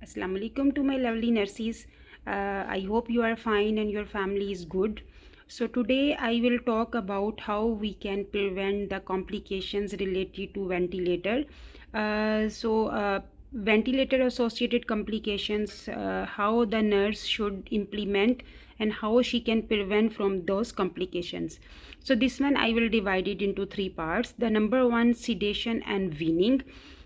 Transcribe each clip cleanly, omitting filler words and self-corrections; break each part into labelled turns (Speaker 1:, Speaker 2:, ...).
Speaker 1: Assalamu alaikum to my lovely nurses. I hope you are fine and your family is good. So today I will talk about how we can prevent the complications related to ventilator. Ventilator associated complications, how the nurse should implement and how she can prevent from those complications. So this one I will divide it into three parts. The number one, sedation and weaning.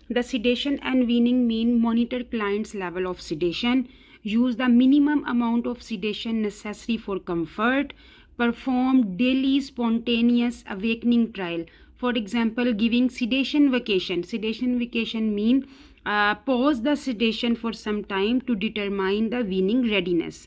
Speaker 1: The sedation and weaning mean monitor client's level of sedation, use the minimum amount of sedation necessary for comfort, perform daily spontaneous awakening trial. For example, giving sedation vacation. Sedation vacation mean pause the sedation for some time to determine the weaning readiness.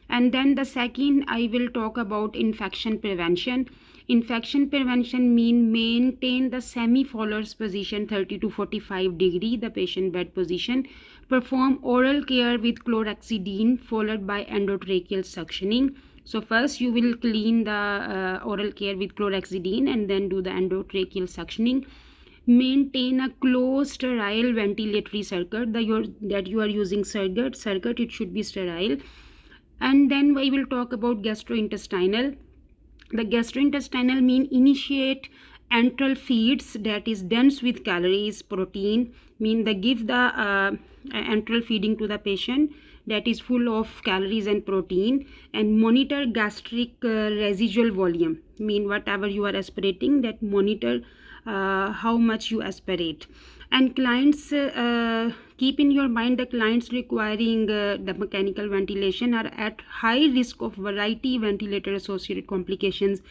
Speaker 1: And then the second, I will talk about infection prevention. Infection prevention mean maintain the semi-Fowler's position 30 to 45 degree, the patient bed position. Perform oral care with chlorhexidine followed by endotracheal suctioning. So first you will clean the oral care with chlorhexidine and then do the endotracheal suctioning. Maintain a closed sterile ventilatory circuit. That you are using circuit, it should be sterile. And then we will talk about gastrointestinal. The gastrointestinal mean initiate enteral feeds that is dense with calories, protein, mean they give the enteral feeding to the patient that is full of calories and protein, and monitor gastric residual volume, mean whatever you are aspirating, that monitor how much you aspirate. And clients, keep in your mind the clients requiring the mechanical ventilation are at high risk of variety ventilator associated complications,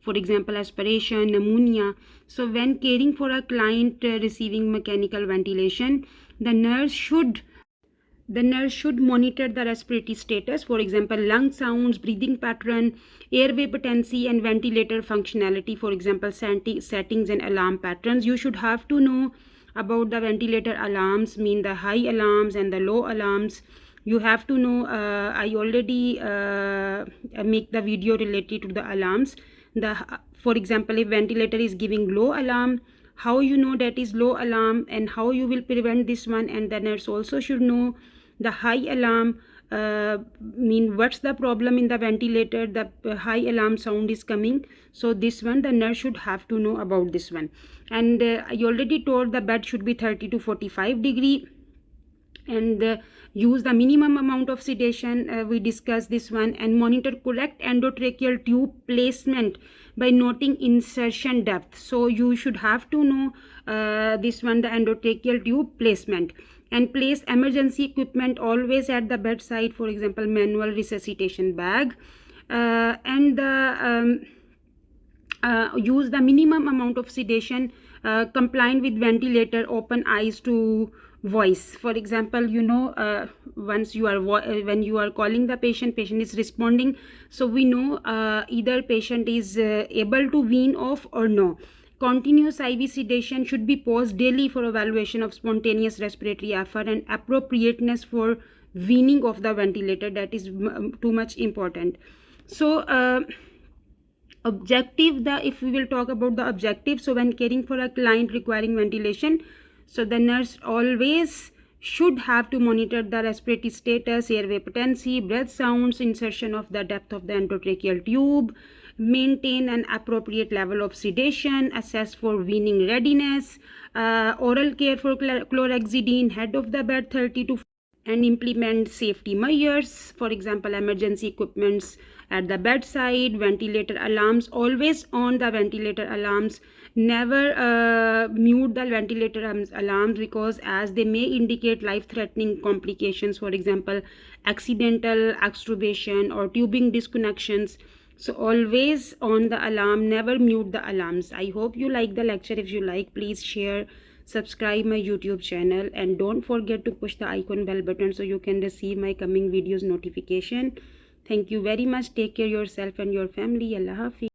Speaker 1: for example aspiration, pneumonia. So when caring for a client receiving mechanical ventilation, the nurse should monitor the respiratory status, for example lung sounds, breathing pattern, airway patency, and ventilator functionality, for example settings and alarm patterns. You should have to know about the ventilator alarms, mean the high alarms and the low alarms. You have to know, I already make the video related to the alarms. For example, if ventilator is giving low alarm, how you know that is low alarm and how you will prevent this one. And the nurse also should know the high alarm, mean what's the problem in the ventilator, the high alarm sound is coming. So this one the nurse should have to know about this one. And I already told the bed should be 30 to 45 degree, and use the minimum amount of sedation, we discussed this one. And monitor correct endotracheal tube placement by noting insertion depth. So you should have to know this one, the endotracheal tube placement. And place emergency equipment always at the bedside, for example manual resuscitation bag. Use the minimum amount of sedation, complying with ventilator, open eyes to voice. For example, once you are when you are calling the patient is responding, so we know either patient is able to wean off or no. Continuous IV sedation should be paused daily for evaluation of spontaneous respiratory effort and appropriateness for weaning of the ventilator. That is too much important. So objective, if we will talk about the objective, so when caring for a client requiring ventilation, so the nurse always should have to monitor the respiratory status, airway patency, breath sounds, insertion of the depth of the endotracheal tube, maintain an appropriate level of sedation, assess for weaning readiness, oral care for chlorhexidine, head of the bed 30 to, and implement safety measures, for example emergency equipments at the bedside, ventilator alarms always on, the ventilator alarms never mute the ventilator alarms, because as they may indicate life threatening complications, for example accidental extubation or tubing disconnections. So always on the alarm, never mute the alarms. I hope you like the lecture. If you like, please share, subscribe my YouTube channel, and don't forget to push the icon bell button so you can receive my coming videos notification. Thank you very much. Take care yourself and your family. Allah Hafiz.